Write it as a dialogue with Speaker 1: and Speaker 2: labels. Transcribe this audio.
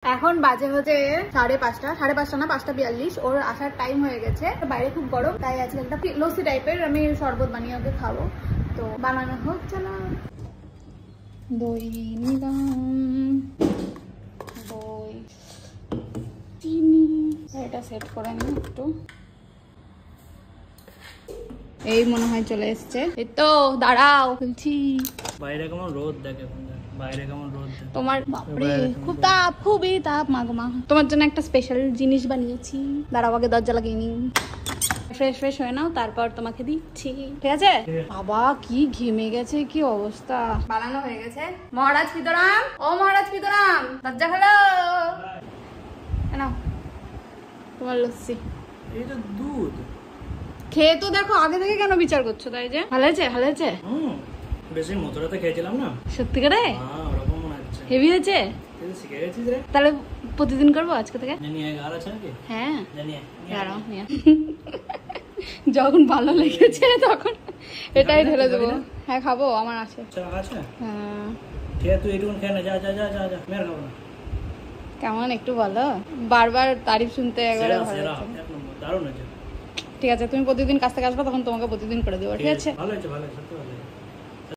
Speaker 1: এখন বাজে হচ্ছে 5:30, 5:30 না 5:42। ওর আসার টাইম হয়ে গেছে। বাইরে খুব গরম, তাই আজকে একটা লস্যি টাইপের আমি শরবত বানিয়ে ওকে খাবো। তো বানানো হোক, চলো। দই নিলাম, দই, চিনি, এটা সেট করে নিই একটু। এই মনে হয় চলে এসছে। এই তো দাঁড়াও বলছি।
Speaker 2: বাইরে কেমন রোদ দেখে, বাইরে কেমন রোদ।
Speaker 1: তোমার বাপরে খুব তাপ, খুবই তাপ মা। তোমার জন্য একটা স্পেশাল জিনিস বানিয়েছি, দাঁড়াও আগে দরজা লাগিয়ে নি। ফ্রেশ হয়ে নাও, তারপর তোমাকে দিচ্ছি, ঠিক আছে? বাবা কি ঘেমে গেছে, কি অবস্থা। বানানো হয়ে গেছে। মহারাজ পিতরাম, ও মহারাজ পিতরাম, দরজা খোলো। নাও তোমার লস্যি।
Speaker 2: এই তো দুধ
Speaker 1: খেয়ে তো দেখো, আগে থেকে কেন বিচার করছো? তাই যে ভালো হয়েছে।
Speaker 2: বেশি মথুরাতে খেয়েছিলাম না,
Speaker 1: সত্যি করে
Speaker 2: ওরকম মনে হচ্ছে।
Speaker 1: হেভি হয়েছে।
Speaker 2: শিখে গেছিস রে।
Speaker 1: তাহলে প্রতিদিন করবো আজকে থেকে। হ্যাঁ দাঁড়াও নিয়ে যখন ভালো লেগেছে তখন এটাই ঢেলে দেবো। হ্যাঁ খাবো, আমার আছে। হ্যাঁ
Speaker 2: ঠিক আছে, তুই এইটুকুন খেয়ে না, যা যা যা যা যা, আমি আর খাবো না।
Speaker 1: কেমন একটু বলো, বারবার তারিফ শুনতে একবারে ভালো লাগছে।
Speaker 2: দারুণ হয়েছে।
Speaker 1: ঠিক আছে, তুমি প্রতিদিন কাছ থেকে আসবে, তখন তোমাকে প্রতিদিন করে দেবো, ঠিক আছে?
Speaker 2: ভালো হয়েছে, ভালো হয়েছে।